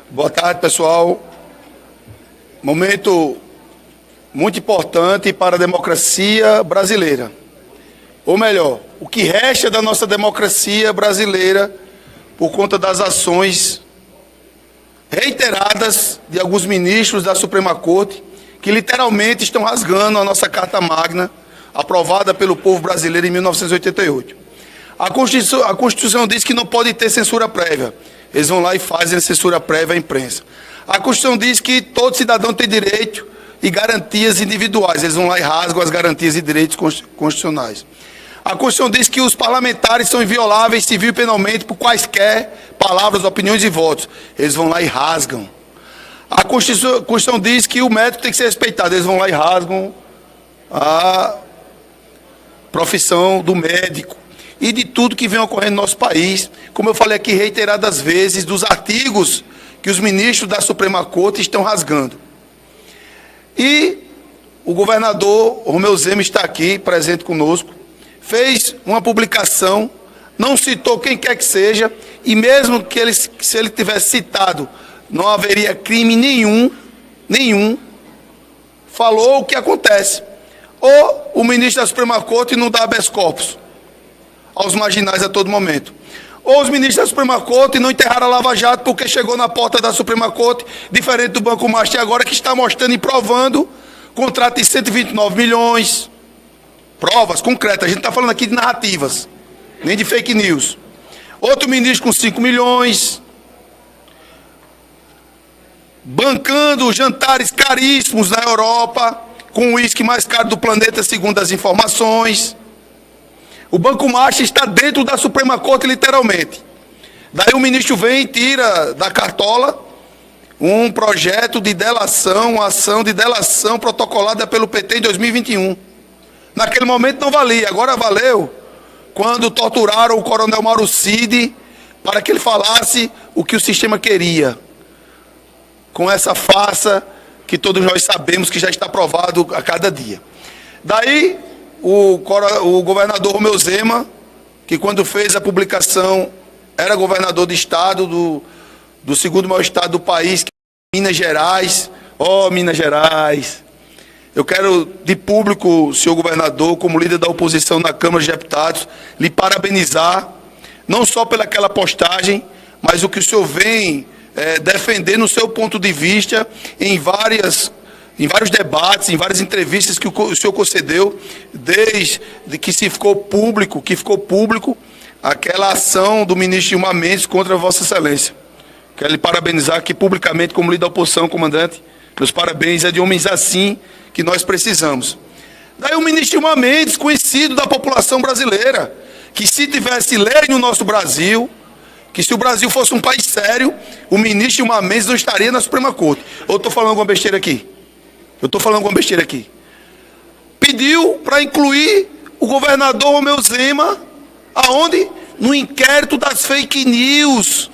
Boa tarde, pessoal. Momento muito importante para a democracia brasileira. Ou melhor, o que resta da nossa democracia brasileira por conta das ações reiteradas de alguns ministros da Suprema Corte que literalmente estão rasgando a nossa Carta Magna, aprovada pelo povo brasileiro em 1988. A Constituição diz que não pode ter censura prévia. Eles vão lá e fazem a censura prévia à imprensa. A Constituição diz que todo cidadão tem direito e garantias individuais. Eles vão lá e rasgam as garantias e direitos constitucionais. A Constituição diz que os parlamentares são invioláveis civil e penalmente por quaisquer palavras, opiniões e votos. Eles vão lá e rasgam. A Constituição diz que o médico tem que ser respeitado. Eles vão lá e rasgam a profissão do médico. E de tudo que vem ocorrendo no nosso país, como eu falei aqui reiteradas vezes, dos artigos que os ministros da Suprema Corte estão rasgando. E o governador Romeu Zema está aqui, presente conosco, fez uma publicação, não citou quem quer que seja, e mesmo que se ele tivesse citado, não haveria crime nenhum, falou o que acontece. Ou o ministro da Suprema Corte não dá habeas corpus aos marginais a todo momento. Ou os ministros da Suprema Corte não enterraram a Lava Jato porque chegou na porta da Suprema Corte, diferente do Banco Master agora, que está mostrando e provando contrato de 129 milhões. Provas concretas, a gente está falando aqui de narrativas, nem de fake news. Outro ministro com 5 milhões, bancando jantares caríssimos na Europa, com o uísque mais caro do planeta, segundo as informações. O Banco Master está dentro da Suprema Corte, literalmente. Daí o ministro vem e tira da cartola um projeto de delação, uma ação de delação protocolada pelo PT em 2021. Naquele momento não valia, agora valeu quando torturaram o coronel Mauro Cid para que ele falasse o que o sistema queria. Com essa farsa que todos nós sabemos que já está provado a cada dia. Daí o governador Romeu Zema, que quando fez a publicação era governador de estado, do segundo maior estado do país, que é Minas Gerais. Ó, Minas Gerais! Eu quero, de público, senhor governador, como líder da oposição na Câmara de Deputados, lhe parabenizar, não só pelaquela postagem, mas o que o senhor vem defender no seu ponto de vista em vários debates, em várias entrevistas que o senhor concedeu, desde que ficou público aquela ação do ministro Gilmar Mendes contra Vossa Excelência. Quero lhe parabenizar aqui publicamente como líder da oposição, comandante. Meus parabéns, é de homens assim que nós precisamos. Daí o ministro Gilmar Mendes, conhecido da população brasileira, que se tivesse lei no nosso Brasil, que se o Brasil fosse um país sério, o ministro Gilmar Mendes não estaria na Suprema Corte. Ou estou falando alguma besteira aqui? Pediu para incluir o governador Romeu Zema, aonde? No inquérito das fake news.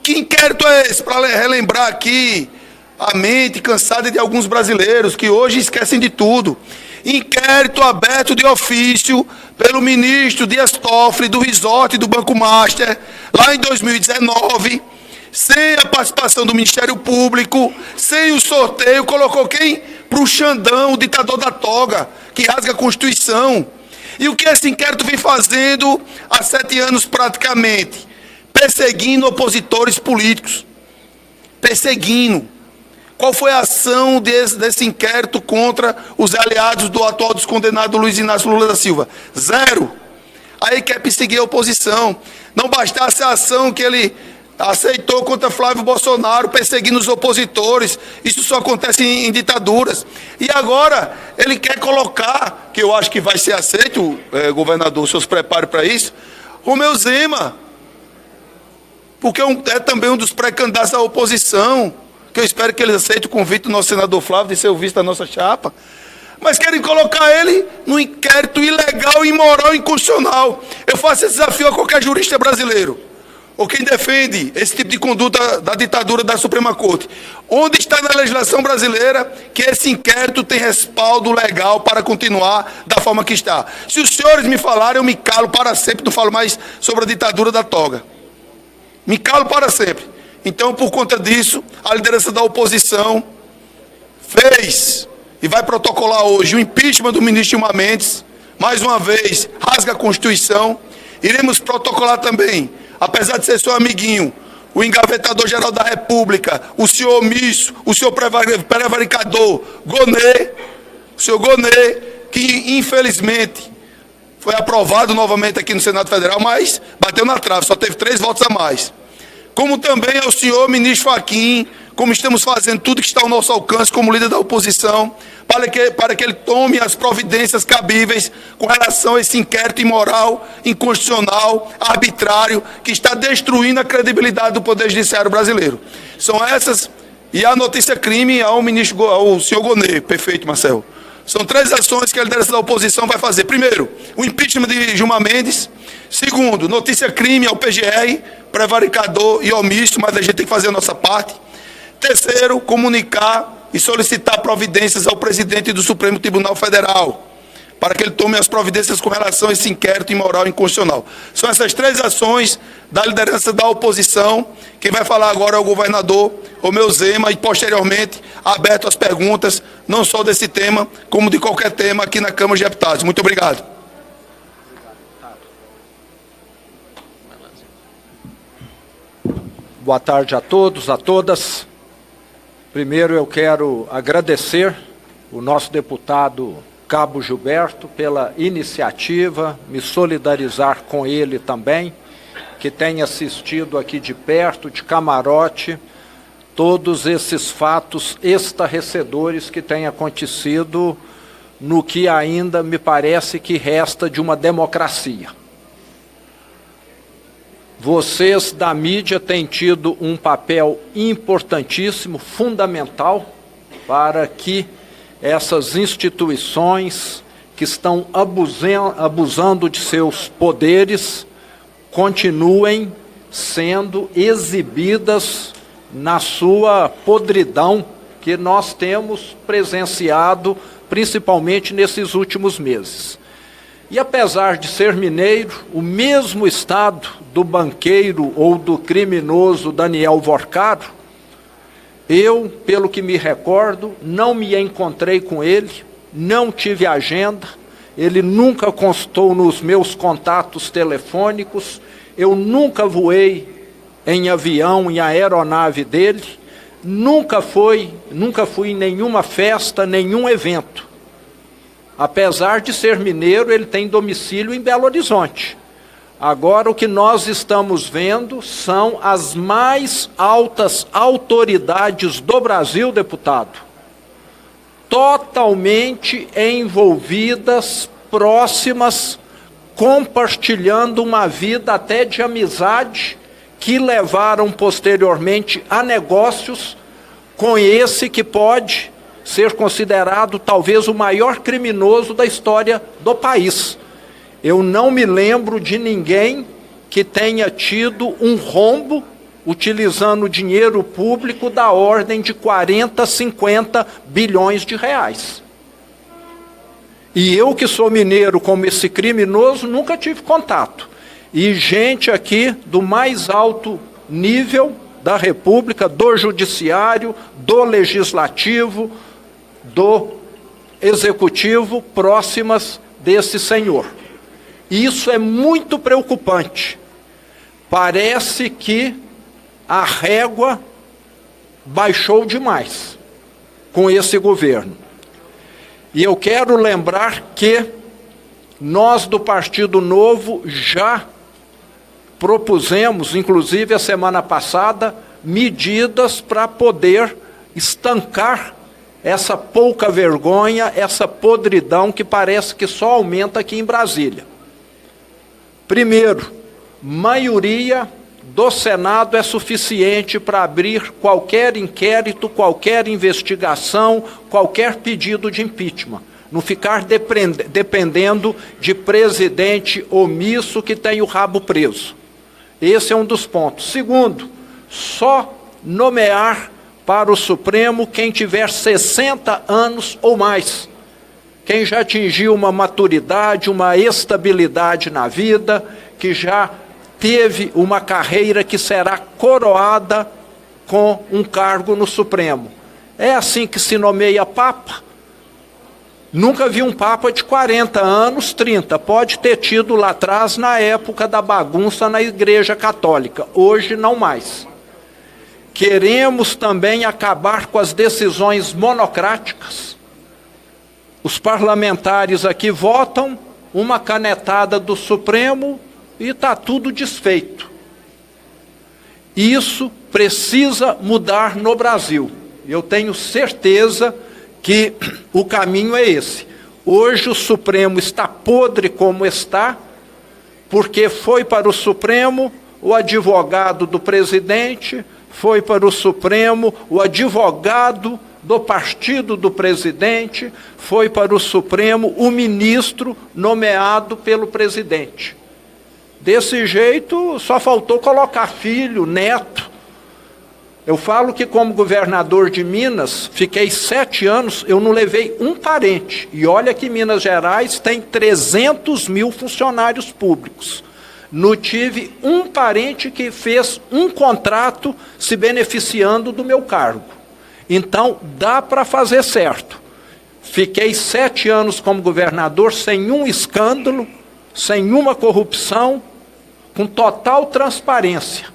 Que inquérito é esse? Para relembrar aqui a mente cansada de alguns brasileiros que hoje esquecem de tudo. Inquérito aberto de ofício pelo ministro Dias Toffoli do Resort do Banco Master, lá em 2019, sem a participação do Ministério Público, sem o sorteio, colocou quem? Para o Xandão, o ditador da toga, que rasga a Constituição. E o que esse inquérito vem fazendo há 7 anos praticamente? Perseguindo opositores políticos. Perseguindo. Qual foi a ação desse inquérito contra os aliados do atual descondenado Luiz Inácio Lula da Silva? Zero. Aí quer perseguir a oposição. Não bastasse a ação que ele aceitou contra Flávio Bolsonaro, perseguindo os opositores. Isso só acontece em ditaduras. E agora ele quer colocar, que eu acho que vai ser aceito, governador, os seus preparos para isso, Romeu Zema. Porque é também um dos pré-candidatos da oposição, que eu espero que eles aceitem o convite do nosso senador Flávio de ser o vice da nossa chapa. Mas querem colocar ele no inquérito ilegal, imoral e inconstitucional. Eu faço esse desafio a qualquer jurista brasileiro, ou quem defende esse tipo de conduta da ditadura da Suprema Corte. Onde está na legislação brasileira que esse inquérito tem respaldo legal para continuar da forma que está? Se os senhores me falarem, eu me calo para sempre, não falo mais sobre a ditadura da toga. Me calo para sempre. Então, por conta disso, a liderança da oposição fez e vai protocolar hoje o impeachment do ministro Gilmar Mendes. Mais uma vez, rasga a Constituição. Iremos protocolar também, apesar de ser seu amiguinho, o engavetador-geral da República, o senhor omisso, o senhor prevaricador, Gonê, o senhor Gonê, que infelizmente foi aprovado novamente aqui no Senado Federal, mas bateu na trave, só teve 3 votos a mais. Como também ao senhor ministro Fachin, como estamos fazendo tudo que está ao nosso alcance como líder da oposição, para que ele tome as providências cabíveis com relação a esse inquérito imoral, inconstitucional, arbitrário, que está destruindo a credibilidade do Poder Judiciário brasileiro. São essas, e a notícia crime ao senhor Gonê. Perfeito, Marcelo. São 3 ações que a liderança da oposição vai fazer. Primeiro, o impeachment de Gilmar Mendes. Segundo, notícia crime ao PGR, prevaricador e omisso, mas a gente tem que fazer a nossa parte. Terceiro, comunicar e solicitar providências ao presidente do Supremo Tribunal Federal, para que ele tome as providências com relação a esse inquérito imoral e inconstitucional. São essas 3 ações da liderança da oposição. Quem vai falar agora é o governador Romeu Zema, e posteriormente aberto às perguntas, não só desse tema, como de qualquer tema aqui na Câmara de Deputados. Muito obrigado. Boa tarde a todos, a todas. Primeiro eu quero agradecer o nosso deputado Cabo Gilberto pela iniciativa, me solidarizar com ele também, que tem assistido aqui de perto, de camarote, todos esses fatos estarrecedores que têm acontecido no que ainda me parece que resta de uma democracia. Vocês da mídia têm tido um papel importantíssimo, fundamental, para que essas instituições que estão abusando de seus poderes continuem sendo exibidas na sua podridão que nós temos presenciado, principalmente nesses últimos meses. E apesar de ser mineiro, o mesmo estado do banqueiro ou do criminoso Daniel Vorcaro, eu, pelo que me recordo, não me encontrei com ele, não tive agenda, ele nunca constou nos meus contatos telefônicos, eu nunca voei em avião, em aeronave dele, nunca fui em nenhuma festa, nenhum evento. Apesar de ser mineiro, ele tem domicílio em Belo Horizonte. Agora, o que nós estamos vendo são as mais altas autoridades do Brasil, deputado, totalmente envolvidas, próximas, compartilhando uma vida até de amizade, que levaram posteriormente a negócios com esse que pode ser considerado talvez o maior criminoso da história do país. Eu não me lembro de ninguém que tenha tido um rombo utilizando dinheiro público da ordem de 40, 50 bilhões de reais. E eu, que sou mineiro como esse criminoso, nunca tive contato. E gente aqui do mais alto nível da República, do Judiciário, do Legislativo, do Executivo, próximas desse senhor. Isso é muito preocupante. Parece que a régua baixou demais com esse governo. E eu quero lembrar que nós do Partido Novo já propusemos, inclusive a semana passada, medidas para poder estancar essa pouca vergonha, essa podridão que parece que só aumenta aqui em Brasília. Primeiro, maioria do Senado é suficiente para abrir qualquer inquérito, qualquer investigação, qualquer pedido de impeachment. Não ficar dependendo de presidente omisso que tem o rabo preso. Esse é um dos pontos. Segundo, só nomear para o Supremo quem tiver 60 anos ou mais. Quem já atingiu uma maturidade, uma estabilidade na vida, que já teve uma carreira que será coroada com um cargo no Supremo. É assim que se nomeia Papa? Nunca vi um Papa de 40 anos, 30. Pode ter tido lá atrás, na época da bagunça na Igreja Católica. Hoje, não mais. Queremos também acabar com as decisões monocráticas. Os parlamentares aqui votam, uma canetada do Supremo e está tudo desfeito. Isso precisa mudar no Brasil. Eu tenho certeza que o caminho é esse. Hoje o Supremo está podre como está, porque foi para o Supremo o advogado do presidente, foi para o Supremo o advogado do partido do presidente, foi para o Supremo o ministro nomeado pelo presidente. Desse jeito, só faltou colocar filho, neto. Eu falo que como governador de Minas, fiquei 7 anos, eu não levei um parente. E olha que Minas Gerais tem 300 mil funcionários públicos. Não tive um parente que fez um contrato se beneficiando do meu cargo. Então, dá para fazer certo. Fiquei 7 anos como governador sem um escândalo, sem uma corrupção, com total transparência.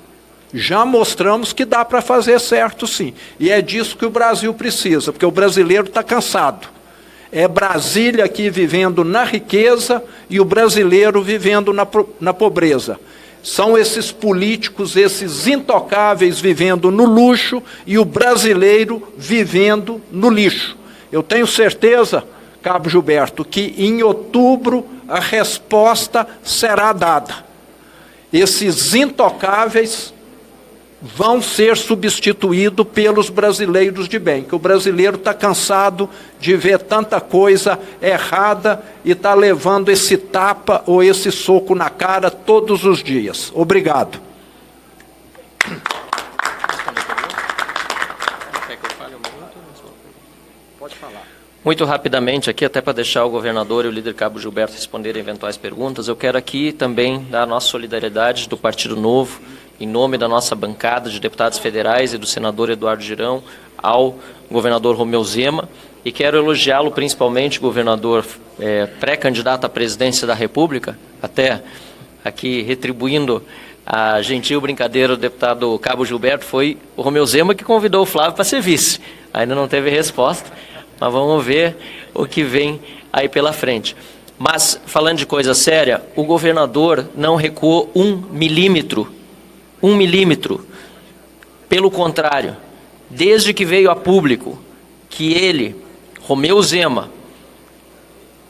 Já mostramos que dá para fazer certo, sim. E é disso que o Brasil precisa, porque o brasileiro está cansado. É Brasília aqui vivendo na riqueza e o brasileiro vivendo na pobreza. São esses políticos, esses intocáveis vivendo no luxo e o brasileiro vivendo no lixo. Eu tenho certeza, Cabo Gilberto, que em outubro a resposta será dada. Esses intocáveis vão ser substituídos pelos brasileiros de bem, que o brasileiro está cansado de ver tanta coisa errada e está levando esse tapa ou esse soco na cara todos os dias. Obrigado. Pode falar. Muito rapidamente aqui, até para deixar o governador e o líder Cabo Gilberto responderem eventuais perguntas, eu quero aqui também dar a nossa solidariedade do Partido Novo, em nome da nossa bancada de deputados federais e do senador Eduardo Girão, ao governador Romeu Zema, e quero elogiá-lo principalmente, governador pré-candidato à presidência da República, até aqui retribuindo a gentil brincadeira do deputado Cabo Gilberto, foi o Romeu Zema que convidou o Flávio para ser vice. Ainda não teve resposta, mas vamos ver o que vem aí pela frente. Mas, falando de coisa séria, o governador não recuou 1 milímetro. 1 milímetro. Pelo contrário, desde que veio a público que ele, Romeu Zema,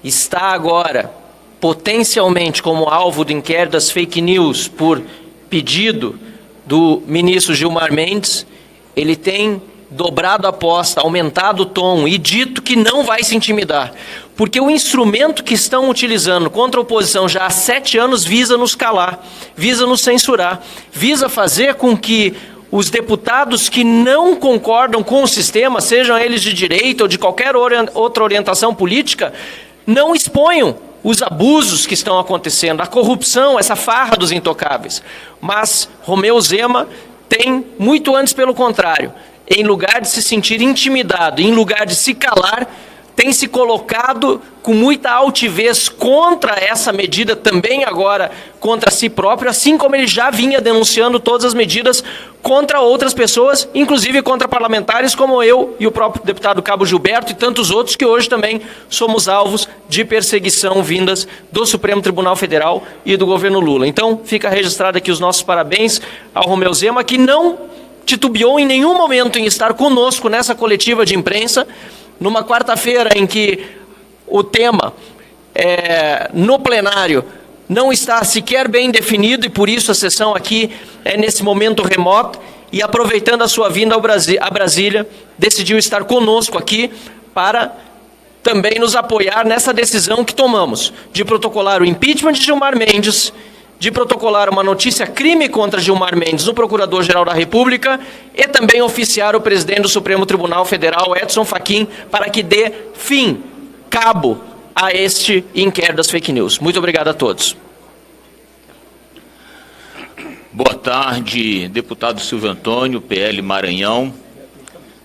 está agora potencialmente como alvo do inquérito das fake news por pedido do ministro Gilmar Mendes, ele tem dobrado a aposta, aumentado o tom e dito que não vai se intimidar. Porque o instrumento que estão utilizando contra a oposição já há 7 anos visa nos calar, visa nos censurar, visa fazer com que os deputados que não concordam com o sistema, sejam eles de direita ou de qualquer outra orientação política, não exponham os abusos que estão acontecendo, a corrupção, essa farra dos intocáveis. Mas Romeu Zema tem, muito antes pelo contrário, em lugar de se sentir intimidado, em lugar de se calar, tem se colocado com muita altivez contra essa medida, também agora contra si próprio, assim como ele já vinha denunciando todas as medidas contra outras pessoas, inclusive contra parlamentares como eu e o próprio deputado Cabo Gilberto e tantos outros que hoje também somos alvos de perseguição vindas do Supremo Tribunal Federal e do governo Lula. Então, fica registrado aqui os nossos parabéns ao Romeu Zema, que não titubeou em nenhum momento em estar conosco nessa coletiva de imprensa, numa quarta-feira em que o tema no plenário não está sequer bem definido e por isso a sessão aqui é nesse momento remoto, e aproveitando a sua vinda a Brasília, decidiu estar conosco aqui para também nos apoiar nessa decisão que tomamos de protocolar o impeachment de Gilmar Mendes, de protocolar uma notícia crime contra Gilmar Mendes no Procurador-Geral da República e também oficiar o presidente do Supremo Tribunal Federal, Edson Fachin, para que dê fim, cabo a este inquérito das fake news. Muito obrigado a todos. Boa tarde. tarde, deputado Silvio Antônio, PL Maranhão.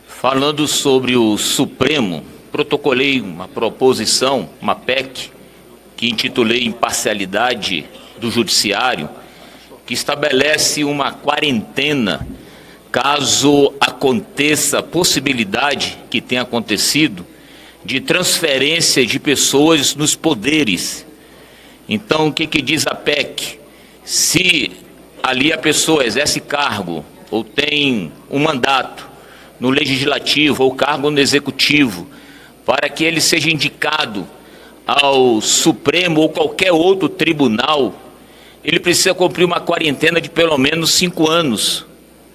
Falando sobre o Supremo, protocolei uma proposição, uma PEC, que intitulei Imparcialidade do Judiciário, que estabelece uma quarentena caso aconteça a possibilidade, que tem acontecido, de transferência de pessoas nos poderes. Então, o que diz a PEC? Se ali a pessoa exerce cargo ou tem um mandato no Legislativo ou cargo no Executivo, para que ele seja indicado ao Supremo ou qualquer outro tribunal, ele precisa cumprir uma quarentena de pelo menos 5 anos,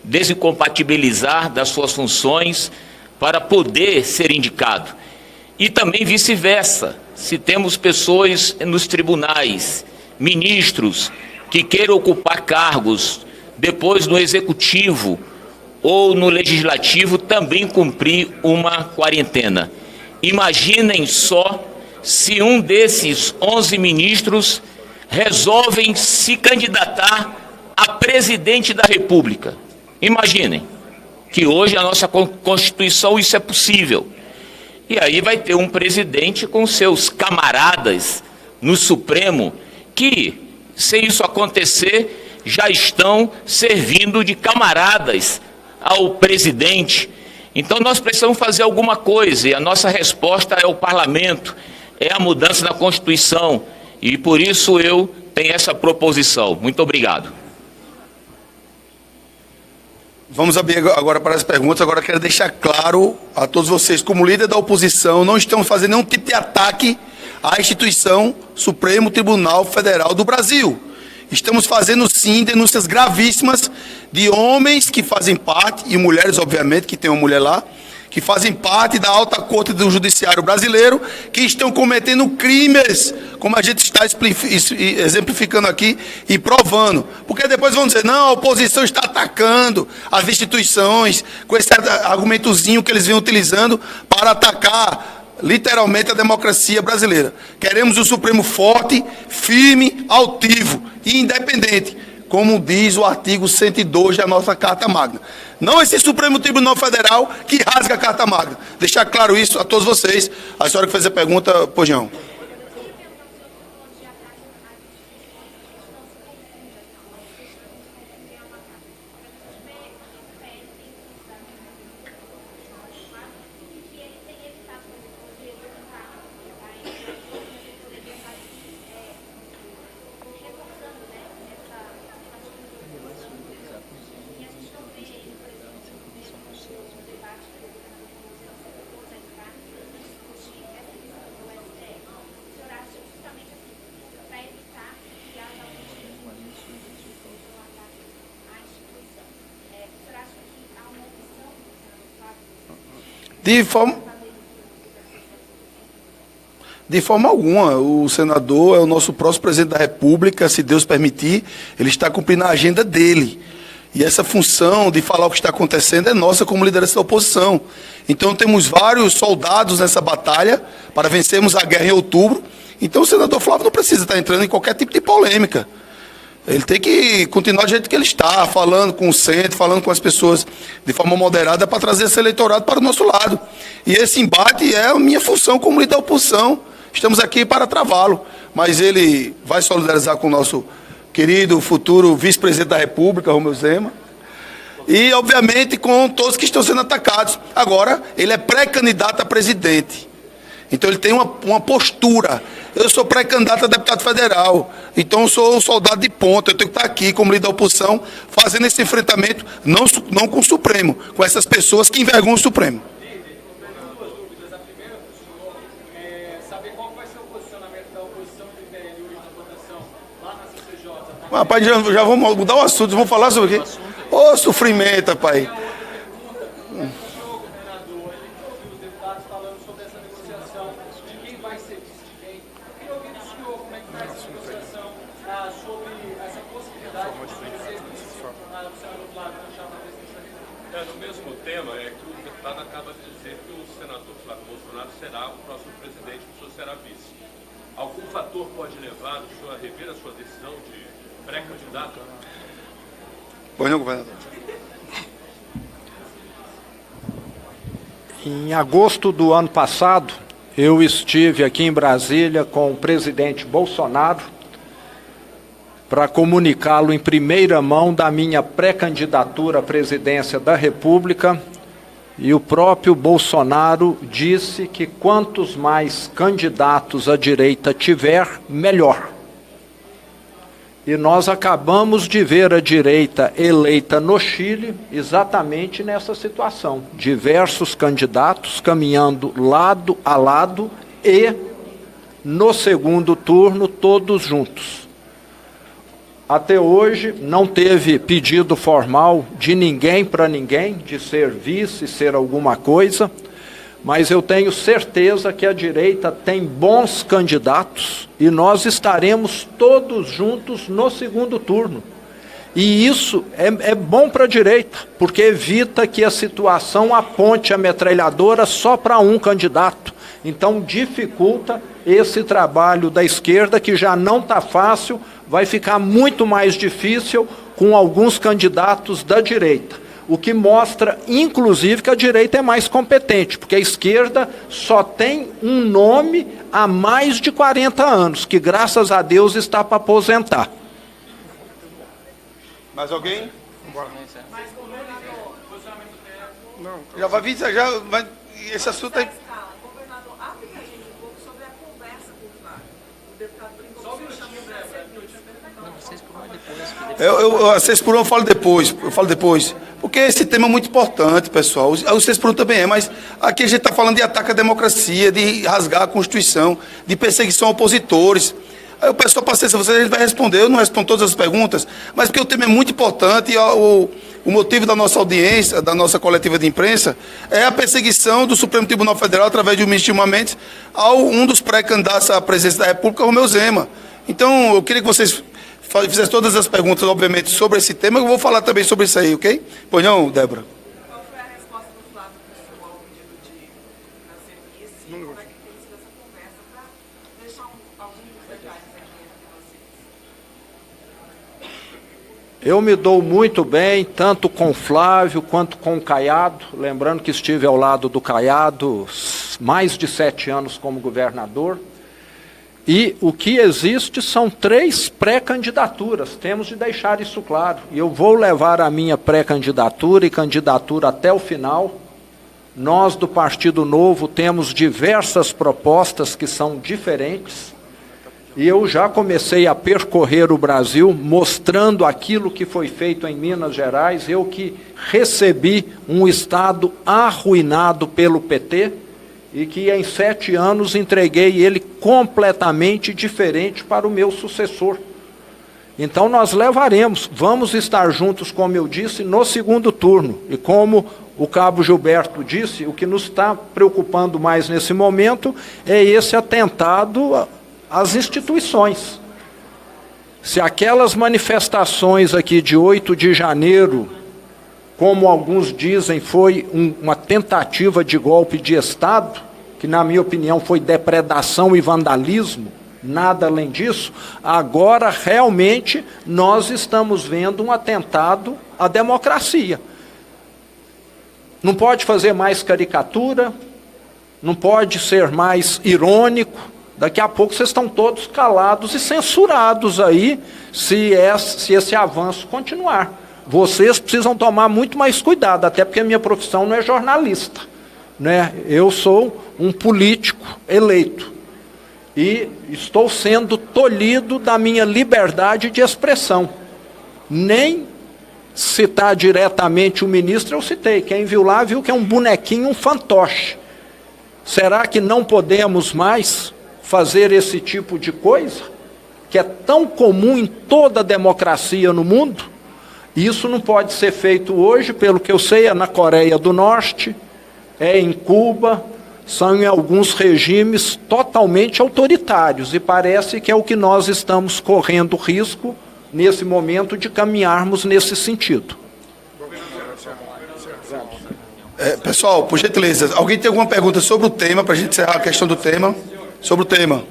desincompatibilizar das suas funções para poder ser indicado. E também vice-versa, se temos pessoas nos tribunais, ministros, que queiram ocupar cargos depois no Executivo ou no Legislativo, também cumprir uma quarentena. Imaginem só se um desses 11 ministros resolvem se candidatar a presidente da República. Imaginem que hoje a nossa Constituição isso é possível. E aí vai ter um presidente com seus camaradas no Supremo que, se isso acontecer, já estão servindo de camaradas ao presidente. Então nós precisamos fazer alguma coisa, e a nossa resposta é o parlamento, é a mudança na Constituição, e por isso eu tenho essa proposição. Muito obrigado. Vamos abrir agora para as perguntas. Agora quero deixar claro a todos vocês, como líder da oposição, não estamos fazendo nenhum tipo de ataque à instituição Supremo Tribunal Federal do Brasil. Estamos fazendo, sim, denúncias gravíssimas de homens que fazem parte, e mulheres, obviamente, que tem uma mulher lá, que fazem parte da alta corte do judiciário brasileiro, que estão cometendo crimes, como a gente está exemplificando aqui e provando. Porque depois vão dizer, não, a oposição está atacando as instituições, com esse argumentozinho que eles vêm utilizando para atacar literalmente a democracia brasileira. Queremos um Supremo forte, firme, altivo e independente, como diz o artigo 102 da nossa Carta Magna. Não esse Supremo Tribunal Federal que rasga a Carta Magna. Deixar claro isso a todos vocês. A senhora que fez a pergunta, Pojão. De forma alguma, o senador é o nosso próximo presidente da República, se Deus permitir, ele está cumprindo a agenda dele. E essa função de falar o que está acontecendo é nossa como liderança da oposição. Então temos vários soldados nessa batalha para vencermos a guerra em outubro. Então o senador Flávio não precisa estar entrando em qualquer tipo de polêmica. Ele tem que continuar do jeito que ele está, falando com o centro, falando com as pessoas de forma moderada para trazer esse eleitorado para o nosso lado. E esse embate é a minha função como líder da oposição. Estamos aqui para travá-lo. Mas ele vai solidarizar com o nosso querido futuro vice-presidente da República, Romeu Zema. E, obviamente, com todos que estão sendo atacados. Agora, ele é pré-candidato a presidente. Então ele tem uma postura. Eu sou pré-candidato a deputado federal, então eu sou um soldado de ponta, eu tenho que estar aqui como líder da oposição, fazendo esse enfrentamento, não com o Supremo, com essas pessoas que envergonham o Supremo. Duas dúvidas. A primeira para o senhor é saber qual vai ser o posicionamento da oposição do PL hoje na votação lá na CCJ. Rapaz, já vamos mudar o assunto, vamos falar sobre o quê? Ô, sofrimento, rapaz. No mesmo tema, é que o deputado acaba de dizer que o senador Flávio Bolsonaro será o próximo presidente, o senhor será vice. Algum fator pode levar o senhor a rever a sua decisão de pré-candidato? Pois não, governador. Em agosto do ano passado, eu estive aqui em Brasília com o presidente Bolsonaro para comunicá-lo em primeira mão da minha pré-candidatura à presidência da República, e o próprio Bolsonaro disse que quantos mais candidatos à direita tiver, melhor. E nós acabamos de ver a direita eleita no Chile exatamente nessa situação. Diversos candidatos caminhando lado a lado e, no segundo turno, todos juntos. Até hoje não teve pedido formal de ninguém para ninguém, de ser vice, ser alguma coisa, mas eu tenho certeza que a direita tem bons candidatos e nós estaremos todos juntos no segundo turno. E isso é bom para a direita, porque evita que a situação aponte a metralhadora só para um candidato. Então dificulta esse trabalho da esquerda, que já não está fácil, vai ficar muito mais difícil com alguns candidatos da direita. O que mostra, inclusive, que a direita é mais competente, porque a esquerda só tem um nome há mais de 40 anos, que graças a Deus está para aposentar. Mais alguém? Não. Já vai vir, já vai, esse assunto aí. Governador, abre a gente um pouco sobre a conversa com o Flávio. O deputado brincou que chamou para ser a 6 por 1 eu falo depois, porque esse tema é muito importante, pessoal. O 6 por 1 também é, mas aqui a gente está falando de ataque à democracia, de rasgar a Constituição, de perseguição a opositores. Aí o pessoal, paciência, a gente vai responder, eu não respondo todas as perguntas, mas porque o tema é muito importante e o motivo da nossa audiência, da nossa coletiva de imprensa, é a perseguição do Supremo Tribunal Federal, através de um ministro Gilmar Mendes, ao um dos pré-candidatos à presidência da República, Romeu Zema. Então, eu queria que vocês fizessem todas as perguntas, obviamente, sobre esse tema, eu vou falar também sobre isso aí, ok? Pois não, Débora? Qual foi a resposta do Flávio Pessoa ao pedido de trazer vice? Como é que tem sido essa conversa para deixar alguns detalhes aqui entre vocês? Eu me dou muito bem, tanto com o Flávio quanto com o Caiado, lembrando que estive ao lado do Caiado mais de 7 anos como governador. E o que existe são 3 pré-candidaturas, temos de deixar isso claro. E eu vou levar a minha pré-candidatura e candidatura até o final. Nós do Partido Novo temos diversas propostas que são diferentes. E eu já comecei a percorrer o Brasil, mostrando aquilo que foi feito em Minas Gerais. Eu que recebi um estado arruinado pelo PT, e que em 7 anos entreguei ele completamente diferente para o meu sucessor. Então nós levaremos, vamos estar juntos, como eu disse, no segundo turno. E como o cabo Gilberto disse, o que nos está preocupando mais nesse momento é esse atentado às instituições. Se aquelas manifestações aqui de 8 de janeiro, como alguns dizem, foi uma tentativa de golpe de Estado, que na minha opinião foi depredação e vandalismo, nada além disso, agora realmente nós estamos vendo um atentado à democracia. Não pode fazer mais caricatura, não pode ser mais irônico, daqui a pouco vocês estão todos calados e censurados aí, se esse avanço continuar. Vocês precisam tomar muito mais cuidado, até porque a minha profissão não é jornalista, né? Eu sou um político eleito e estou sendo tolhido da minha liberdade de expressão. Nem citar diretamente o ministro eu citei, quem viu lá viu que é um bonequinho, um fantoche. Será que não podemos mais fazer esse tipo de coisa, que é tão comum em toda a democracia no mundo? Isso não pode ser feito hoje, pelo que eu sei, é na Coreia do Norte, é em Cuba, são em alguns regimes totalmente autoritários, e parece que é o que nós estamos correndo risco, nesse momento, de caminharmos nesse sentido. Pessoal, por gentileza, alguém tem alguma pergunta sobre o tema, para a gente encerrar a questão do tema? Sobre o tema.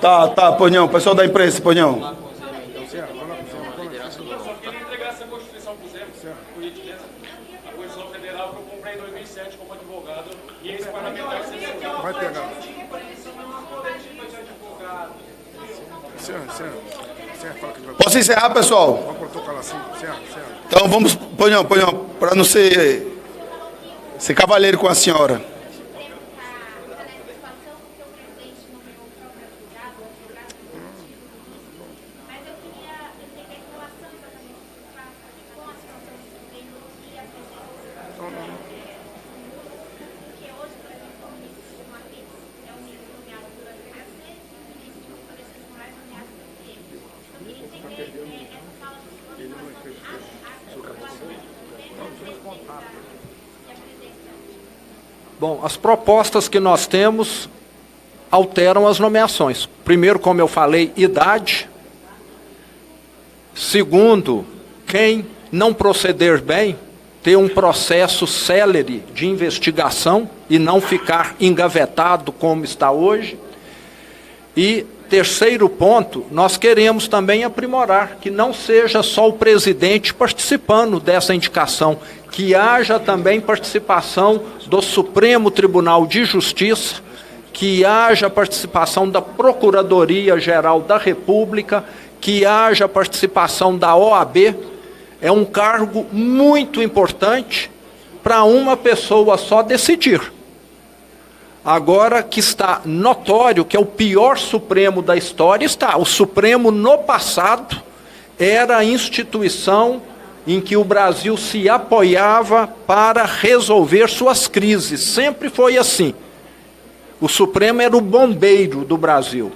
Tá, pois não, pessoal da imprensa, pois não. Só queria entregar essa Constituição para o Zé, por gentileza. A Constituição Federal que eu comprei em 2007 como advogado e ex-parlamentar. Vai pegar. Posso encerrar, pessoal? Vamos protocolar assim. Então vamos, pois não, para não ser cavalheiro com a senhora. Bom, as propostas que nós temos alteram as nomeações. Primeiro, como eu falei, idade. Segundo, quem não proceder bem, ter um processo célere de investigação e não ficar engavetado como está hoje. E terceiro ponto, nós queremos também aprimorar, que não seja só o presidente participando dessa indicação, que haja também participação do Supremo Tribunal de Justiça, que haja participação da Procuradoria-Geral da República, que haja participação da OAB. É um cargo muito importante para uma pessoa só decidir. Agora que está notório que é o pior Supremo da história, está. O Supremo, no passado, era a instituição em que o Brasil se apoiava para resolver suas crises. Sempre foi assim. O Supremo era o bombeiro do Brasil.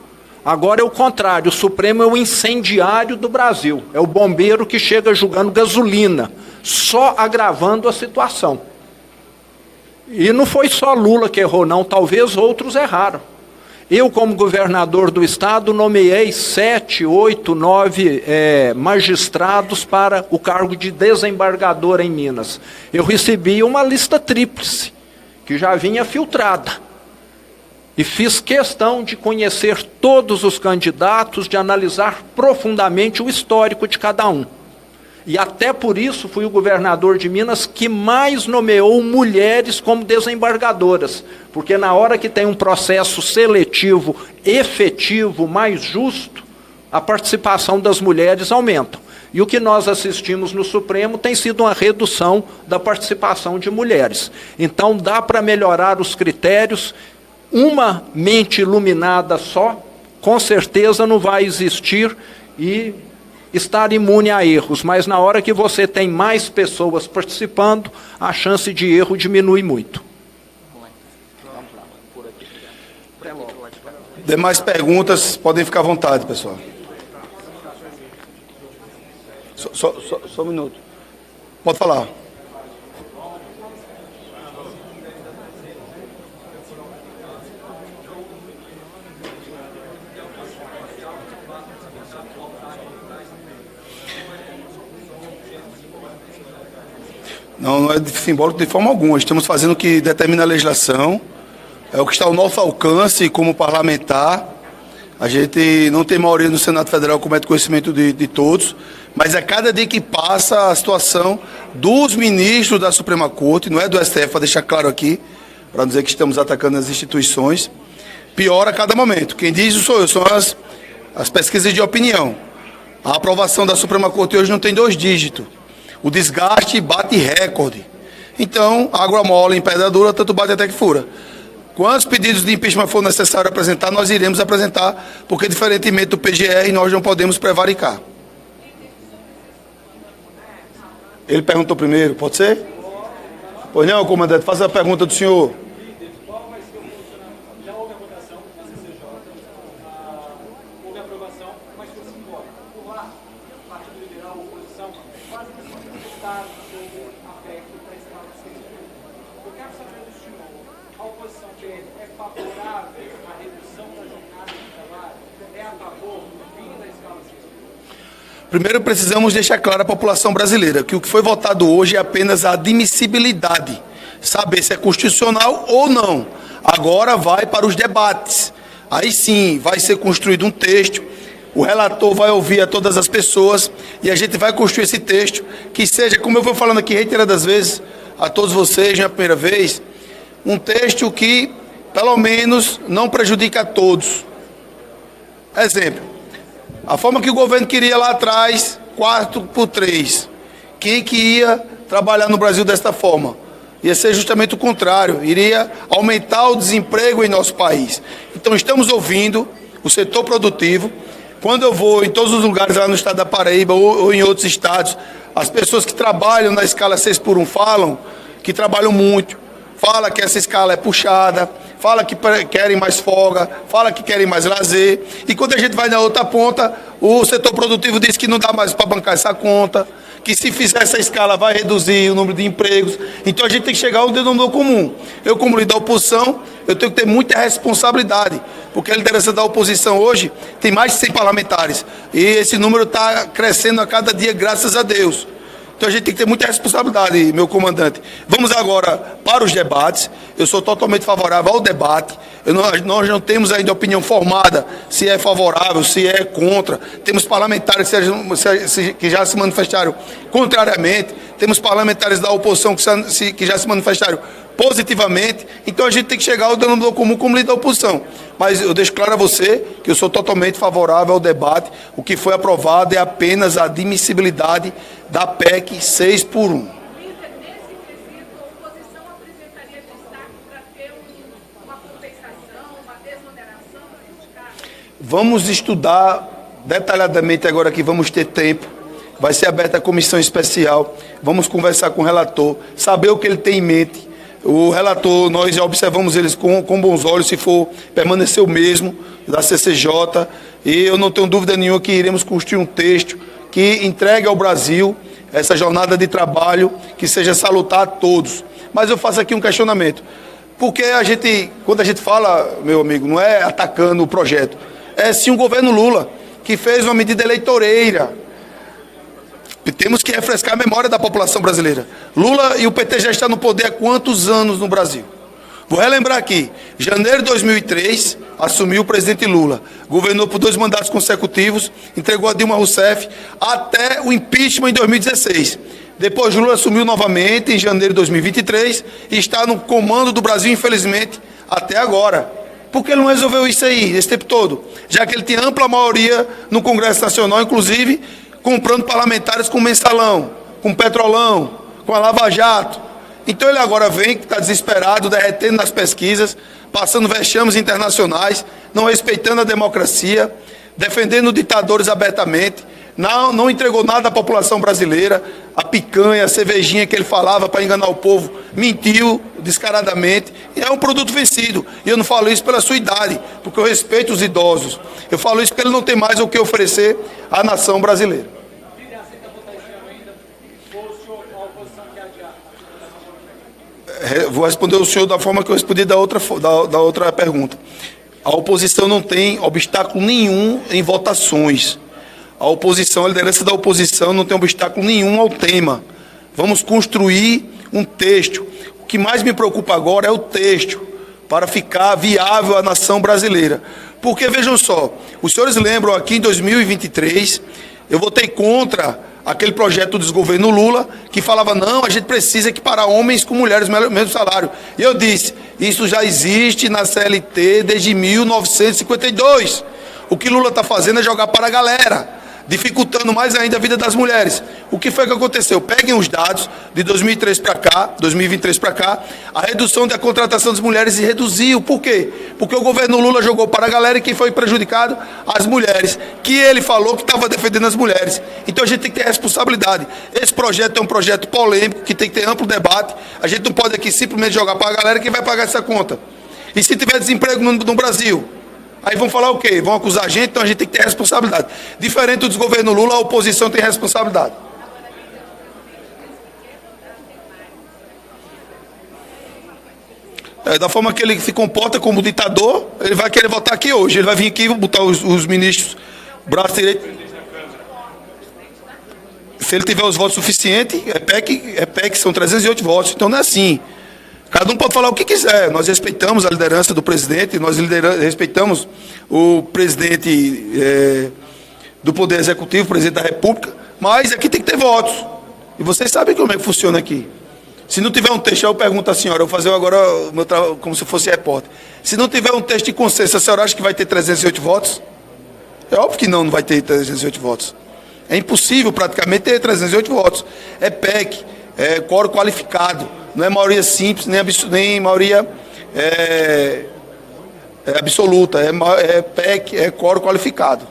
Agora é o contrário, o Supremo é o incendiário do Brasil. É o bombeiro que chega jogando gasolina, só agravando a situação. E não foi só Lula que errou, não. Talvez outros erraram. Eu, como governador do estado, nomeei 7, 8, 9 magistrados para o cargo de desembargador em Minas. Eu recebi uma lista tríplice, que já vinha filtrada. E fiz questão de conhecer todos os candidatos, de analisar profundamente o histórico de cada um. E até por isso fui o governador de Minas que mais nomeou mulheres como desembargadoras, porque na hora que tem um processo seletivo efetivo, mais justo, a participação das mulheres aumenta. E o que nós assistimos no Supremo tem sido uma redução da participação de mulheres. Então dá para melhorar os critérios. Uma mente iluminada só, com certeza não vai existir e estar imune a erros, mas na hora que você tem mais pessoas participando, a chance de erro diminui muito. Demais perguntas, podem ficar à vontade, pessoal. Só um minuto. Pode falar. Não é simbólico de forma alguma. Estamos fazendo o que determina a legislação, é o que está ao nosso alcance como parlamentar. A gente não tem maioria no Senado Federal, como é de conhecimento de todos, mas a cada dia que passa a situação dos ministros da Suprema Corte, não é do STF, para deixar claro aqui, para não dizer que estamos atacando as instituições, piora a cada momento. Quem diz isso sou eu, são as pesquisas de opinião. A aprovação da Suprema Corte hoje não tem 2 dígitos. O desgaste bate recorde. Então, água mole em pedra dura, tanto bate até que fura. Quantos pedidos de impeachment for necessário apresentar, nós iremos apresentar, porque, diferentemente do PGR, nós não podemos prevaricar. Ele perguntou primeiro, pode ser? Pois não, comandante, faça a pergunta do senhor. Primeiro, precisamos deixar claro à população brasileira que o que foi votado hoje é apenas a admissibilidade, saber se é constitucional ou não. Agora vai para os debates. Aí sim vai ser construído um texto, o relator vai ouvir a todas as pessoas e a gente vai construir esse texto que seja, como eu vou falando aqui reiteradas vezes a todos vocês na primeira vez, um texto que, pelo menos, não prejudica a todos. Exemplo, a forma que o governo queria lá atrás, 4x3. Quem que ia trabalhar no Brasil desta forma? Ia ser justamente o contrário, iria aumentar o desemprego em nosso país. Então estamos ouvindo o setor produtivo. Quando eu vou em todos os lugares lá no estado da Paraíba ou em outros estados, as pessoas que trabalham na escala 6x1 falam que trabalham muito, fala que essa escala é puxada, fala que querem mais folga, fala que querem mais lazer. E quando a gente vai na outra ponta, o setor produtivo diz que não dá mais para bancar essa conta, que se fizer essa escala vai reduzir o número de empregos. Então a gente tem que chegar a um denominador comum. Eu, como líder da oposição, eu tenho que ter muita responsabilidade, porque a liderança da oposição hoje tem mais de 100 parlamentares. E esse número está crescendo a cada dia, graças a Deus. Então a gente tem que ter muita responsabilidade, meu comandante. Vamos agora para os debates. Eu sou totalmente favorável ao debate. Nós não temos ainda opinião formada se é favorável, se é contra. Temos parlamentares que já se manifestaram contrariamente. Temos parlamentares da oposição que já se manifestaram positivamente. Então a gente tem que chegar ao denominador comum como líder da oposição. Mas eu deixo claro a você que eu sou totalmente favorável ao debate. O que foi aprovado é apenas a admissibilidade da PEC 6x1. Vamos estudar detalhadamente agora que vamos ter tempo. Vai ser aberta a comissão especial. Vamos conversar com o relator, saber o que ele tem em mente. O relator, nós já observamos eles com bons olhos, se for permanecer o mesmo, da CCJ. E eu não tenho dúvida nenhuma que iremos construir um texto que entregue ao Brasil essa jornada de trabalho que seja salutar a todos. Mas eu faço aqui um questionamento. Porque quando a gente fala, meu amigo, não é atacando o projeto, é sim o governo Lula, que fez uma medida eleitoreira. Temos que refrescar a memória da população brasileira. Lula e o PT já estão no poder há quantos anos no Brasil? Vou relembrar aqui. Em janeiro de 2003, assumiu o presidente Lula. Governou por 2 mandatos consecutivos, entregou a Dilma Rousseff até o impeachment em 2016. Depois Lula assumiu novamente em janeiro de 2023 e está no comando do Brasil, infelizmente, até agora. Por que ele não resolveu isso aí, esse tempo todo? Já que ele tinha ampla maioria no Congresso Nacional, inclusive comprando parlamentares com mensalão, com petrolão, com a Lava Jato. Então ele agora vem, que está desesperado, derretendo nas pesquisas, passando vexames internacionais, não respeitando a democracia, defendendo ditadores abertamente, não entregou nada à população brasileira, a picanha, a cervejinha que ele falava para enganar o povo, mentiu descaradamente, e é um produto vencido. E eu não falo isso pela sua idade, porque eu respeito os idosos. Eu falo isso porque ele não tem mais o que oferecer à nação brasileira. Vou responder o senhor da forma que eu respondi da outra pergunta. A oposição não tem obstáculo nenhum em votações. A oposição, a liderança da oposição não tem obstáculo nenhum ao tema. Vamos construir um texto. O que mais me preocupa agora é o texto, para ficar viável à nação brasileira. Porque, vejam só, os senhores lembram aqui em 2023, eu votei contra aquele projeto do desgoverno Lula, que falava, não, a gente precisa equiparar homens com mulheres no mesmo salário. E eu disse, isso já existe na CLT desde 1952. O que Lula está fazendo é jogar para a galera, dificultando mais ainda a vida das mulheres. O que foi que aconteceu? Peguem os dados de 2023 para cá, a redução da contratação das mulheres se reduziu. Por quê? Porque o governo Lula jogou para a galera e quem foi prejudicado? As mulheres, que ele falou que estava defendendo as mulheres. Então a gente tem que ter responsabilidade. Esse projeto é um projeto polêmico, que tem que ter amplo debate. A gente não pode aqui simplesmente jogar para a galera que vai pagar essa conta. E se tiver desemprego no Brasil? Aí vão falar o quê? Vão acusar a gente, então a gente tem que ter responsabilidade. Diferente do desgoverno Lula, a oposição tem responsabilidade. Da forma que ele se comporta como ditador, ele vai querer votar aqui hoje. Ele vai vir aqui e botar os ministros braço direito. Se ele tiver os votos suficientes, é PEC, são 308 votos. Então não é assim. Cada um pode falar o que quiser. Nós respeitamos a liderança do presidente, nós respeitamos o presidente do Poder Executivo, o presidente da República, mas aqui tem que ter votos. E vocês sabem como é que funciona aqui. Se não tiver um texto, eu pergunto à senhora, eu vou fazer agora o meu trabalho como se fosse repórter. Se não tiver um texto de consenso, a senhora acha que vai ter 308 votos? É óbvio que não vai ter 308 votos. É impossível praticamente ter 308 votos. É PEC, é quórum qualificado, não é maioria simples, nem maioria absoluta, é PEC, é quórum qualificado.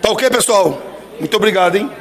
Tá ok, pessoal? Muito obrigado, hein?